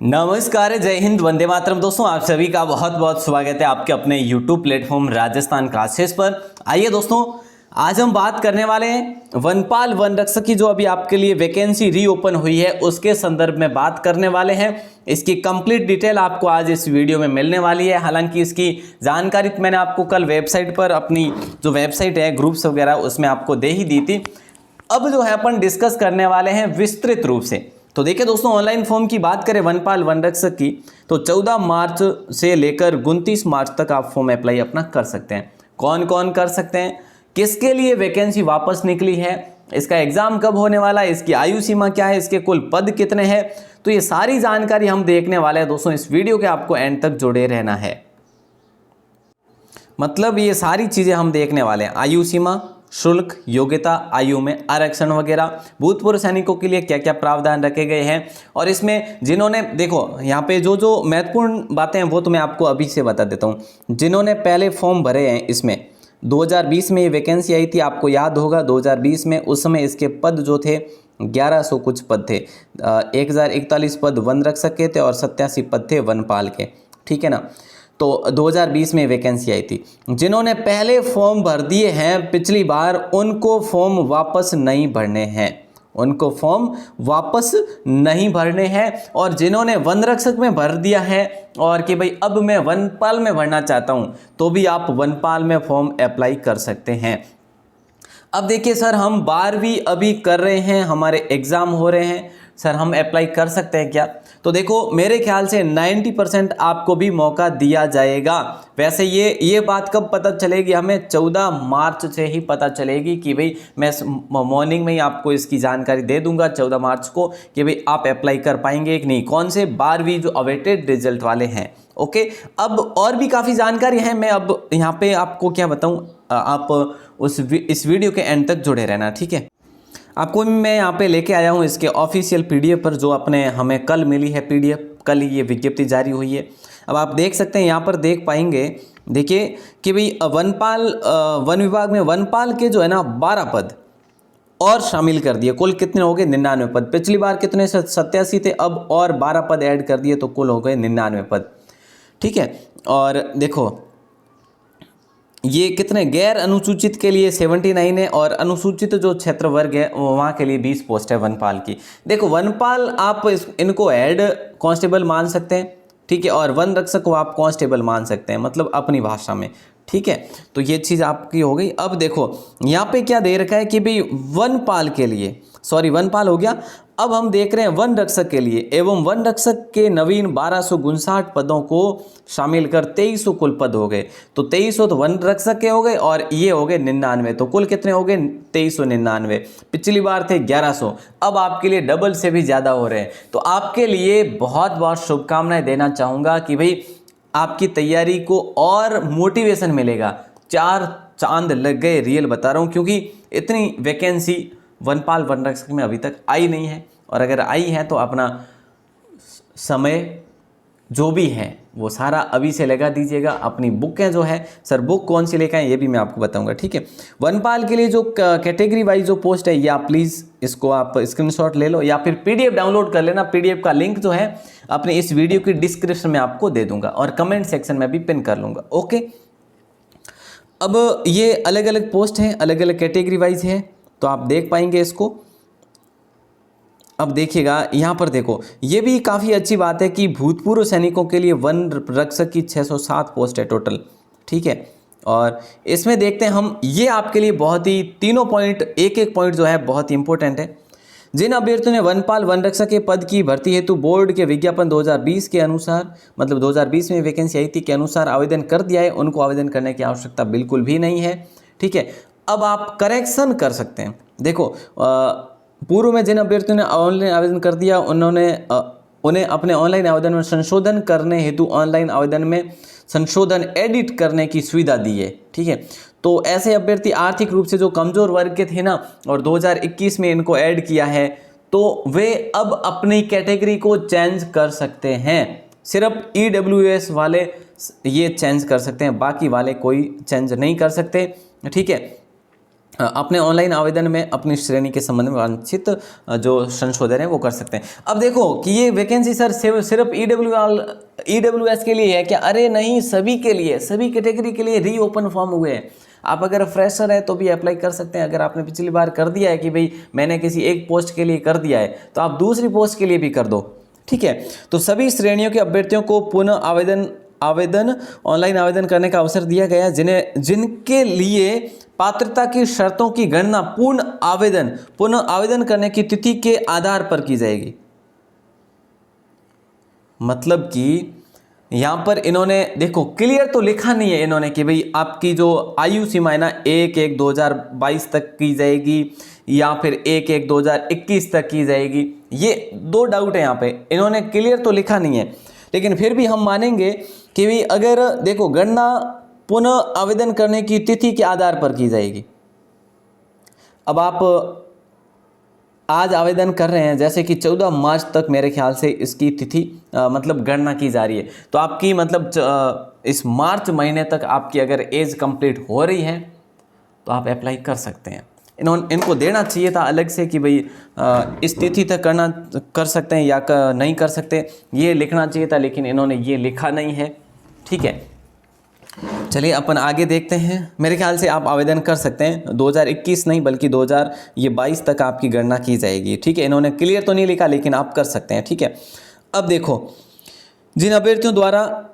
नमस्कार, जय हिंद, वंदे मातरम। दोस्तों, आप सभी का बहुत बहुत स्वागत है आपके अपने YouTube प्लेटफॉर्म राजस्थान क्लासेस पर। आइए दोस्तों, आज हम बात करने वाले हैं वनपाल वन रक्षक की जो अभी आपके लिए वैकेंसी रीओपन हुई है उसके संदर्भ में बात करने वाले हैं। इसकी कंप्लीट डिटेल आपको आज इस वीडियो में मिलने वाली है। हालांकि इसकी जानकारी मैंने आपको कल वेबसाइट पर, अपनी जो वेबसाइट है ग्रुप्स वगैरह, उसमें आपको दे ही दी थी। अब जो है अपन डिस्कस करने वाले हैं विस्तृत रूप से। तो देखिए दोस्तों, ऑनलाइन फॉर्म की बात करें वनपाल वन रक्षक की, तो 14 मार्च से लेकर 29 मार्च तक आप फॉर्म अप्लाई अपना कर सकते हैं। कौन कौन कर सकते हैं, किसके लिए वैकेंसी वापस निकली है, इसका एग्जाम कब होने वाला है, इसकी आयु सीमा क्या है, इसके कुल पद कितने हैं, तो ये सारी जानकारी हम देखने वाले हैं दोस्तों। इस वीडियो के आपको एंड तक जुड़े रहना है। मतलब ये सारी चीजें हम देखने वाले हैं। आयु सीमा, शुल्क, योग्यता, आयु में आरक्षण वगैरह, भूतपूर्व सैनिकों के लिए क्या क्या प्रावधान रखे गए हैं, और इसमें जिन्होंने, देखो यहाँ पे जो जो महत्वपूर्ण बातें हैं वो तो मैं आपको अभी से बता देता हूँ। जिन्होंने पहले फॉर्म भरे हैं, इसमें 2020 में ये वैकेंसी आई थी, आपको याद होगा 2020 में, उस समय इसके पद जो थे 1100 कुछ पद थे। 1041 पद वन रक्षक के थे और 87 पद थे वनपाल के, ठीक है ना। तो 2020 में वैकेंसी आई थी। जिन्होंने पहले फॉर्म भर दिए हैं पिछली बार, उनको फॉर्म वापस नहीं भरने हैं, उनको फॉर्म वापस नहीं भरने हैं। और जिन्होंने वन रक्षक में भर दिया है और कि भाई अब मैं वनपाल में भरना चाहता हूं, तो भी आप वनपाल में फॉर्म अप्लाई कर सकते हैं। अब देखिए सर, हम 12वीं अभी कर रहे हैं, हमारे एग्ज़ाम हो रहे हैं, सर हम अप्लाई कर सकते हैं क्या? तो देखो, मेरे ख्याल से 90% आपको भी मौका दिया जाएगा। वैसे ये बात कब पता चलेगी हमें? 14 मार्च से ही पता चलेगी कि भाई, मैं मॉर्निंग में ही आपको इसकी जानकारी दे दूंगा 14 मार्च को कि भाई आप अप्लाई कर पाएंगे कि नहीं। कौन से? 12वीं जो अवेटेड रिजल्ट वाले हैं। ओके, अब और भी काफ़ी जानकारी है, मैं अब यहाँ पे आपको क्या बताऊँ, आप इस वीडियो के एंड तक जुड़े रहना, ठीक है। आपको मैं यहाँ पे लेके आया हूँ इसके ऑफिशियल पीडीएफ पर, जो अपने हमें कल मिली है पीडीएफ, कल ही ये विज्ञप्ति जारी हुई है। अब आप देख सकते हैं, यहाँ पर देख पाएंगे, देखिए कि भाई वनपाल, वन विभाग में वनपाल के जो है ना 12 पद और शामिल कर दिए। कुल कितने हो गए? 99 पद। पिछली बार कितने? 87 थे, अब और 12 पद ऐड कर दिए, तो कुल हो गए 99 पद, ठीक है। और देखो ये कितने, गैर अनुसूचित के लिए 79 है, और अनुसूचित जो क्षेत्र वर्ग है वहाँ के लिए 20 पोस्ट है वनपाल की। देखो, वनपाल आप इनको हेड कांस्टेबल मान सकते हैं, ठीक है, और वन रक्षक को आप कांस्टेबल मान सकते हैं, मतलब अपनी भाषा में, ठीक है। तो ये चीज़ आपकी हो गई। अब देखो यहाँ पे क्या दे रखा है कि भाई वनपाल के लिए, सॉरी वनपाल हो गया, अब हम देख रहे हैं वन रक्षक के लिए, एवं वन रक्षक के नवीन 1259 पदों को शामिल कर 2300 कुल पद हो गए। तो 2300 तो वन रक्षक के हो गए और ये हो गए 99, तो कुल कितने हो गए? 2399। पिछली बार थे 1100, अब आपके लिए डबल से भी ज़्यादा हो रहे हैं। तो आपके लिए बहुत बहुत शुभकामनाएं देना चाहूँगा कि भाई आपकी तैयारी को और मोटिवेशन मिलेगा। 4 चांद लग गए, रियल बता रहा हूँ, क्योंकि इतनी वैकेंसी वनपाल वन रक्षक में अभी तक आई नहीं है, और अगर आई है तो अपना समय जो भी है वो सारा अभी से लगा दीजिएगा। अपनी बुकें जो है, सर बुक कौन सी लेकर आए ये भी मैं आपको बताऊंगा, ठीक है। वनपाल के लिए जो कैटेगरी वाइज जो पोस्ट है, या प्लीज़ इसको आप स्क्रीनशॉट ले लो या फिर पीडीएफ डाउनलोड कर लेना। पीडीएफ का लिंक जो है अपने इस वीडियो की डिस्क्रिप्शन में आपको दे दूंगा और कमेंट सेक्शन में भी पिन कर लूँगा, ओके। अब ये अलग अलग पोस्ट हैं, अलग अलग कैटेगरी वाइज है, तो आप देख पाएंगे इसको। अब देखिएगा यहाँ पर, देखो ये भी काफ़ी अच्छी बात है कि भूतपूर्व सैनिकों के लिए वन रक्षक की 607 पोस्ट है टोटल, ठीक है। और इसमें देखते हैं हम, ये आपके लिए बहुत ही तीनों पॉइंट, एक पॉइंट जो है बहुत ही इंपॉर्टेंट है। जिन अभ्यर्थियों ने वनपाल वन रक्षक के पद की भर्ती हेतु बोर्ड के विज्ञापन 2020 के अनुसार, मतलब 2020 में वैकेंसी आई थी के अनुसार आवेदन कर दिया है, उनको आवेदन करने की आवश्यकता बिल्कुल भी नहीं है, ठीक है। अब आप करेक्शन कर सकते हैं। देखो, पूर्व में जिन अभ्यर्थियों ने ऑनलाइन आवेदन कर दिया, उन्हें अपने ऑनलाइन आवेदन में संशोधन करने हेतु ऑनलाइन आवेदन में संशोधन एडिट करने की सुविधा दी है, ठीक है। तो ऐसे अभ्यर्थी आर्थिक रूप से जो कमजोर वर्ग के थे ना, और 2021 में इनको ऐड किया है, तो वे अब अपनी कैटेगरी को चेंज कर सकते हैं। सिर्फ EWS वाले ये चेंज कर सकते हैं, बाकी वाले कोई चेंज नहीं कर सकते, ठीक है। अपने ऑनलाइन आवेदन में अपनी श्रेणी के संबंध में वांछित जो संशोधन है वो कर सकते हैं। अब देखो कि ये वैकेंसी सर सिर्फ ईडब्ल्यूएस के लिए है क्या? अरे नहीं, सभी के लिए, सभी कैटेगरी के लिए रीओपन फॉर्म हुए हैं। आप अगर फ्रेशर है तो भी अप्लाई कर सकते हैं। अगर आपने पिछली बार कर दिया है कि भाई मैंने किसी एक पोस्ट के लिए कर दिया है तो आप दूसरी पोस्ट के लिए भी कर दो, ठीक है। तो सभी श्रेणियों के अभ्यर्थियों को पुनः ऑनलाइन आवेदन करने का अवसर दिया गया, जिनके लिए पात्रता की शर्तों की गणना पुनः आवेदन करने की तिथि के आधार पर की जाएगी। मतलब कि यहां पर इन्होंने देखो क्लियर तो लिखा नहीं है इन्होंने कि भाई आपकी जो आयु सीमा है ना 1/1/2022 तक की जाएगी या फिर 1/1/2021 तक की जाएगी। ये 2 डाउट है यहाँ पे, इन्होंने क्लियर तो लिखा नहीं है। लेकिन फिर भी हम मानेंगे कि भाई अगर देखो गणना पुनः आवेदन करने की तिथि के आधार पर की जाएगी। अब आप आज आवेदन कर रहे हैं, जैसे कि 14 मार्च तक मेरे ख्याल से इसकी तिथि मतलब गणना की जा रही है, तो आपकी मतलब इस मार्च महीने तक आपकी अगर एज कंप्लीट हो रही है तो आप अप्लाई कर सकते हैं। इनको देना चाहिए था अलग से कि भाई इस तिथि तक कर सकते हैं या नहीं कर सकते, ये लिखना चाहिए था, लेकिन इन्होंने ये लिखा नहीं है, ठीक है। चलिए अपन आगे देखते हैं। मेरे ख्याल से आप आवेदन कर सकते हैं 2021 नहीं बल्कि 2022 तक आपकी गणना की जाएगी, ठीक है। इन्होंने क्लियर तो नहीं लिखा लेकिन आप कर सकते हैं, ठीक है। अब देखो जिन अभ्यर्थियों द्वारा,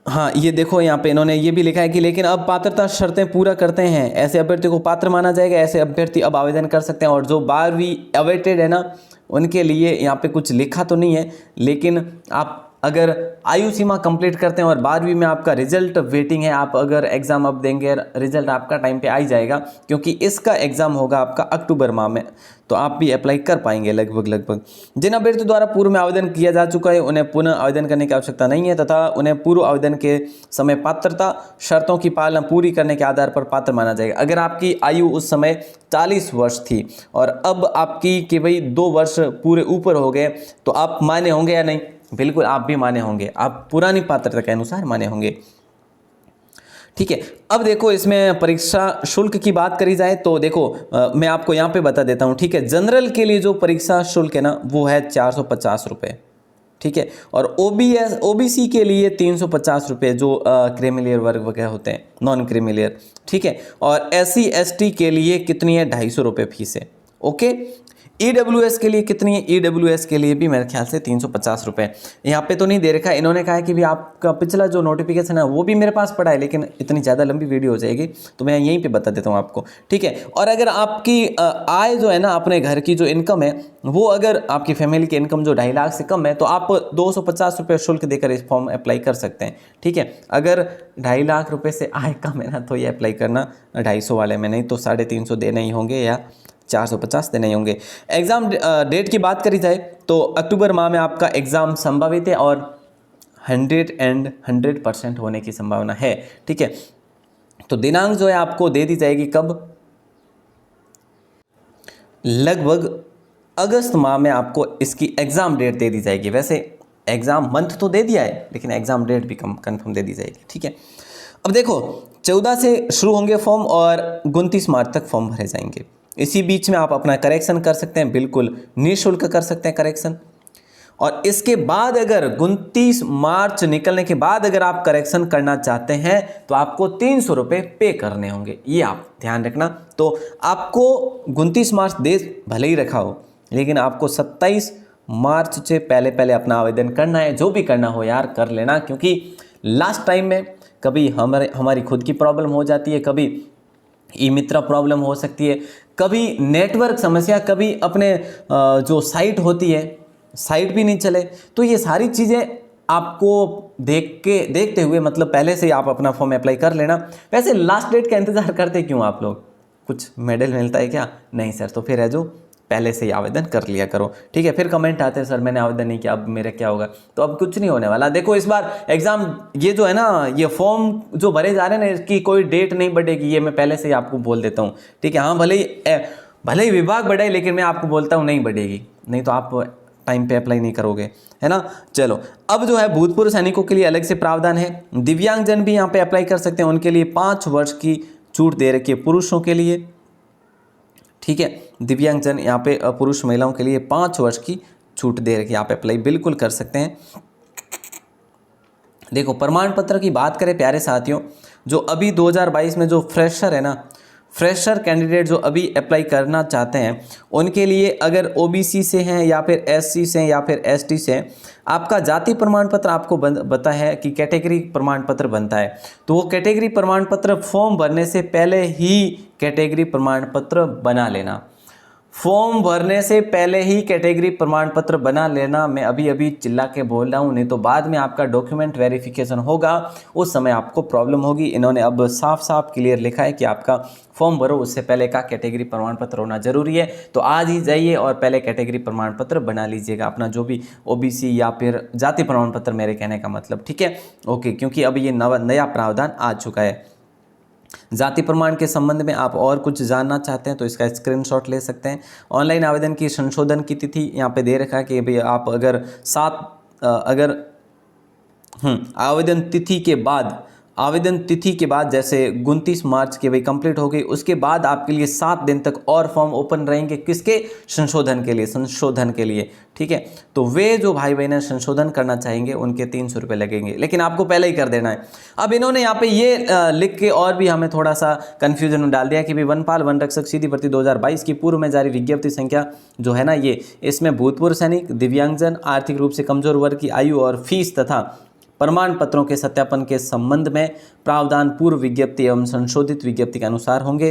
हाँ ये देखो यहाँ पे इन्होंने ये भी लिखा है कि लेकिन अब पात्रता शर्तें पूरा करते हैं ऐसे अभ्यर्थी को पात्र माना जाएगा। ऐसे अभ्यर्थी अब आवेदन कर सकते हैं। और जो 12वीं अवेटेड है ना उनके लिए यहाँ पे कुछ लिखा तो नहीं है, लेकिन आप अगर आयु सीमा कंप्लीट करते हैं और 12वीं में आपका रिजल्ट वेटिंग है, आप अगर एग्ज़ाम अब देंगे रिजल्ट आपका टाइम पे आ ही जाएगा, क्योंकि इसका एग्ज़ाम होगा आपका अक्टूबर माह में, तो आप भी अप्लाई कर पाएंगे लगभग। जिन अभ्यर्थी द्वारा पूर्व में आवेदन किया जा चुका है उन्हें पुनः आवेदन करने की आवश्यकता नहीं है तथा उन्हें पूर्व आवेदन के समय पात्रता शर्तों की पालना पूरी करने के आधार पर पात्र माना जाएगा। अगर आपकी आयु उस समय 40 वर्ष थी और अब आपकी कि भाई 2 वर्ष पूरे ऊपर हो गए तो आप माने होंगे या नहीं? बिल्कुल आप भी माने होंगे, आप पुरानी पात्रता के अनुसार माने होंगे, ठीक है। अब देखो इसमें परीक्षा शुल्क की बात करी जाए तो देखो मैं आपको यहाँ पे बता देता हूँ, ठीक है। जनरल के लिए जो परीक्षा शुल्क है ना वो है 450 रुपये, ठीक है। और ओबीसी के लिए 350 रुपये, जो क्रीमिलियर वर्ग वगैरह होते हैं, नॉन क्रीमिलियर, ठीक है। और SC ST के लिए कितनी है? 250 रुपये फीस है, ओके। EWS के लिए कितनी है? EWS के लिए भी मेरे ख्याल से 350 रुपये। यहाँ पे तो नहीं दे रखा है, इन्होंने कहा है कि भी आपका पिछला जो नोटिफिकेशन है वो भी मेरे पास पड़ा है, लेकिन इतनी ज़्यादा लंबी वीडियो हो जाएगी तो मैं यहीं पे बता देता हूँ आपको, ठीक है। और अगर आपकी आय जो है ना अपने घर की जो इनकम है वो अगर आपकी फैमिली की इनकम जो 2.5 लाख से कम है तो आप 250 रुपये शुल्क देकर इस फॉर्म अप्लाई कर सकते हैं, ठीक है। अगर 2.5 लाख रुपये से आय कम है ना तो ये अप्लाई करना 250 वाले में, नहीं तो 350 देने ही होंगे या 450 देने होंगे। एग्ज़ाम डेट की बात करी जाए तो अक्टूबर माह में आपका एग्ज़ाम संभावित है और 100% होने की संभावना है, ठीक है। तो दिनांक जो है आपको दे दी जाएगी कब? लगभग अगस्त माह में आपको इसकी एग्ज़ाम डेट दे दी जाएगी। वैसे एग्ज़ाम मंथ तो दे दिया है लेकिन एग्ज़ाम डेट भी कंफर्म दे दी जाएगी, ठीक है। अब देखो 14 से शुरू होंगे फॉर्म और 29 मार्च तक फॉर्म भरे जाएंगे। इसी बीच में आप अपना करेक्शन कर सकते हैं, बिल्कुल निःशुल्क कर सकते हैं करेक्शन। और इसके बाद अगर 29 मार्च निकलने के बाद अगर आप करेक्शन करना चाहते हैं तो आपको 300 रुपये पे करने होंगे, ये आप ध्यान रखना। तो आपको 29 मार्च दे भले ही रखा हो लेकिन आपको 27 मार्च से पहले अपना आवेदन करना है। जो भी करना हो यार कर लेना, क्योंकि लास्ट टाइम में कभी हमारी खुद की प्रॉब्लम हो जाती है, कभी ई मित्रा प्रॉब्लम हो सकती है, कभी नेटवर्क समस्या, कभी अपने जो साइट होती है साइट भी नहीं चले। तो ये सारी चीज़ें आपको देखते हुए मतलब पहले से ही आप अपना फॉर्म अप्लाई कर लेना। वैसे लास्ट डेट का इंतज़ार करते क्यों आप लोग? कुछ मेडल मिलता है क्या? नहीं सर, तो फिर है जो पहले से ही आवेदन कर लिया करो, ठीक है। फिर कमेंट आते हैं सर मैंने आवेदन नहीं किया अब मेरा क्या होगा, तो अब कुछ नहीं होने वाला। देखो इस बार एग्ज़ाम ये जो है ना ये फॉर्म जो भरे जा रहे हैं ना इसकी कोई डेट नहीं बढ़ेगी, ये मैं पहले से ही आपको बोल देता हूँ, ठीक है। हाँ भले ही विभाग बढ़े लेकिन मैं आपको बोलता हूँ नहीं बढ़ेगी, नहीं तो आप टाइम पे अप्लाई नहीं करोगे, है ना। चलो अब जो है भूतपूर्व सैनिकों के लिए अलग से प्रावधान है। दिव्यांगजन भी यहाँ पे अप्लाई कर सकते हैं, उनके लिए 5 वर्ष की छूट दे रखी है पुरुषों के लिए, ठीक है। दिव्यांगजन यहाँ पे पुरुष महिलाओं के लिए 5 वर्ष की छूट दे रखी है, आप अप्लाई बिल्कुल कर सकते हैं। देखो प्रमाण पत्र की बात करें प्यारे साथियों, जो अभी 2022 में जो फ्रेशर है ना, फ्रेशर कैंडिडेट जो अभी अप्लाई करना चाहते हैं उनके लिए अगर ओबीसी से हैं या फिर एससी से हैं या फिर एसटी से हैं, आपका जाति प्रमाण पत्र आपको पता है कि कैटेगरी प्रमाण पत्र बनता है, तो वो कैटेगरी प्रमाण पत्र फॉर्म भरने से पहले ही कैटेगरी प्रमाण पत्र बना लेना। फॉर्म भरने से पहले ही कैटेगरी प्रमाण पत्र बना लेना। मैं अभी अभी चिल्ला के बोल रहा हूँ, नहीं तो बाद में आपका डॉक्यूमेंट वेरिफिकेशन होगा, उस समय आपको प्रॉब्लम होगी। इन्होंने अब साफ साफ क्लियर लिखा है कि आपका फॉर्म भरो उससे पहले का कैटेगरी प्रमाण पत्र होना जरूरी है। तो आज ही जाइए और पहले कैटेगरी प्रमाण पत्र बना लीजिएगा अपना, जो भी ओबीसी या फिर जाति प्रमाण पत्र, मेरे कहने का मतलब, ठीक है ओके। क्योंकि अब ये नया प्रावधान आ चुका है। जाति प्रमाण के संबंध में आप और कुछ जानना चाहते हैं तो इसका स्क्रीनशॉट ले सकते हैं। ऑनलाइन आवेदन की संशोधन की तिथि यहाँ पे दे रखा है कि भाई आप अगर आवेदन तिथि के बाद जैसे 29 मार्च के भाई कंप्लीट हो गई, उसके बाद आपके लिए 7 दिन तक और फॉर्म ओपन रहेंगे। किसके? संशोधन के लिए, ठीक है। तो वे जो भाई बहन संशोधन करना चाहेंगे उनके 300 रुपये लगेंगे, लेकिन आपको पहले ही कर देना है। अब इन्होंने यहाँ पे ये लिख के और भी हमें थोड़ा सा कन्फ्यूजन में डाल दिया कि भाई वनपाल वन रक्षक सीधी भर्ती 2022 की पूर्व में जारी विज्ञप्ति संख्या जो है ना, ये इसमें भूतपूर्व सैनिक, दिव्यांगजन, आर्थिक रूप से कमजोर वर्ग की आयु और फीस तथा प्रमाण पत्रों के सत्यापन के संबंध में प्रावधान पूर्व विज्ञप्ति एवं संशोधित विज्ञप्ति के अनुसार होंगे,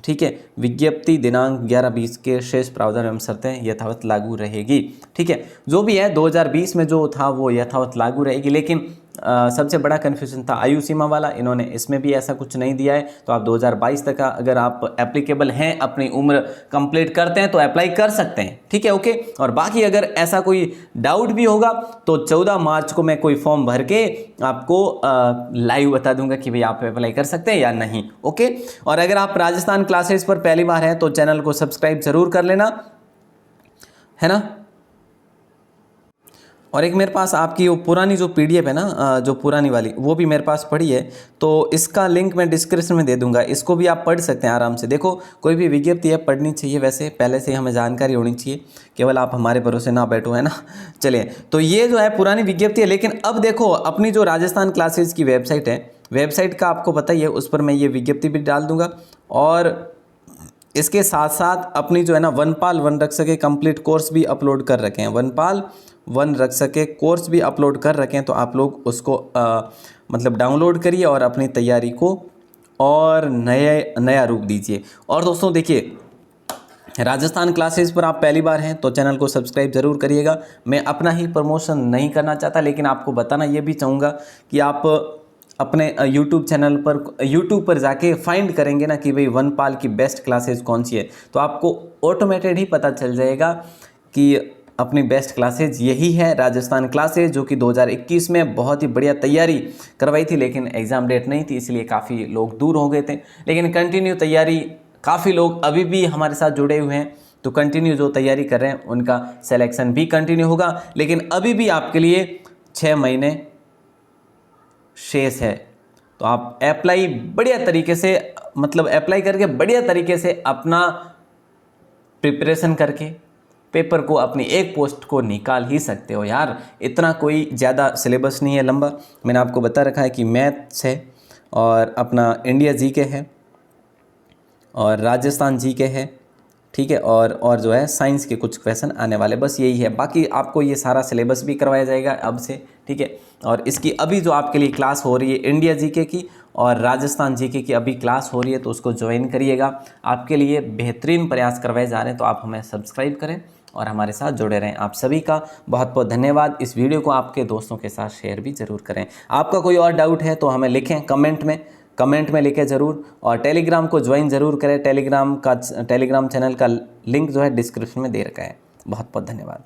ठीक है। विज्ञप्ति दिनांक 11/20 के शेष प्रावधान एवं शर्तें यथावत लागू रहेगी, ठीक है। जो भी है 2020 में जो था वो यथावत लागू रहेगी, लेकिन सबसे बड़ा कन्फ्यूजन था आयु सीमा वाला, इन्होंने इसमें भी ऐसा कुछ नहीं दिया है। तो आप 2022 तक का अगर आप एप्लीकेबल हैं, अपनी उम्र कंप्लीट करते हैं तो अप्लाई कर सकते हैं, ठीक है ओके। और बाकी अगर ऐसा कोई डाउट भी होगा तो 14 मार्च को मैं कोई फॉर्म भर के आपको लाइव बता दूंगा कि भाई आप अप्लाई कर सकते हैं या नहीं, ओके। और अगर आप राजस्थान क्लासेस पर पहली बार हैं तो चैनल को सब्सक्राइब जरूर कर लेना, है ना। और एक मेरे पास आपकी वो पुरानी जो पीडीएफ है ना, जो पुरानी वाली, वो भी मेरे पास पड़ी है, तो इसका लिंक मैं डिस्क्रिप्शन में दे दूंगा, इसको भी आप पढ़ सकते हैं आराम से। देखो कोई भी विज्ञप्ति है पढ़नी चाहिए, वैसे पहले से हमें जानकारी होनी चाहिए, केवल आप हमारे भरोसे ना बैठो, है ना। चलिए, तो ये जो है पुरानी विज्ञप्ति है, लेकिन अब देखो अपनी जो राजस्थान क्लासेज की वेबसाइट है, वेबसाइट का आपको पता ही है, उस पर मैं ये विज्ञप्ति भी डाल दूंगा। और इसके साथ साथ अपनी जो है ना वनपाल वन रक्षक के कंप्लीट कोर्स भी अपलोड कर रखे हैं, वनपाल वन रक्षक के कोर्स भी अपलोड कर रखे हैं। तो आप लोग उसको मतलब डाउनलोड करिए और अपनी तैयारी को और नया रूप दीजिए। और दोस्तों देखिए, राजस्थान क्लासेस पर आप पहली बार हैं तो चैनल को सब्सक्राइब जरूर करिएगा। मैं अपना ही प्रमोशन नहीं करना चाहता, लेकिन आपको बताना ये भी चाहूँगा कि आप अपने यूट्यूब चैनल पर, यूट्यूब पर जाके फाइंड करेंगे ना कि भाई वनपाल की बेस्ट क्लासेस कौन सी है, तो आपको ऑटोमेटेड ही पता चल जाएगा कि अपनी बेस्ट क्लासेज यही है, राजस्थान क्लासेज, जो कि 2021 में बहुत ही बढ़िया तैयारी करवाई थी, लेकिन एग्ज़ाम डेट नहीं थी, इसलिए काफ़ी लोग दूर हो गए थे। लेकिन कंटिन्यू तैयारी, काफ़ी लोग अभी भी हमारे साथ जुड़े हुए हैं, तो कंटिन्यू जो तैयारी कर रहे हैं उनका सिलेक्शन भी कंटिन्यू होगा। लेकिन अभी भी आपके लिए 6 महीने शेष है, तो आप अप्लाई बढ़िया तरीके से, मतलब अप्लाई करके बढ़िया तरीके से अपना प्रिपरेशन करके पेपर को, अपनी एक पोस्ट को निकाल ही सकते हो यार। इतना कोई ज़्यादा सिलेबस नहीं है लंबा, मैंने आपको बता रखा है कि मैथ्स है और अपना इंडिया जीके है और राजस्थान जीके है, ठीक है। और जो है साइंस के कुछ क्वेश्चन आने वाले, बस यही है। बाकी आपको ये सारा सिलेबस भी करवाया जाएगा अब से, ठीक है। और इसकी अभी जो आपके लिए क्लास हो रही है इंडिया जीके की और राजस्थान जीके की अभी क्लास हो रही है, तो उसको ज्वाइन करिएगा। आपके लिए बेहतरीन प्रयास करवाए जा रहे हैं, तो आप हमें सब्सक्राइब करें और हमारे साथ जुड़े रहें। आप सभी का बहुत बहुत धन्यवाद। इस वीडियो को आपके दोस्तों के साथ शेयर भी ज़रूर करें। आपका कोई और डाउट है तो हमें लिखें कमेंट में लिखें ज़रूर। और टेलीग्राम को ज्वाइन ज़रूर करें, टेलीग्राम चैनल का लिंक जो है डिस्क्रिप्शन में दे रखा है। बहुत बहुत धन्यवाद।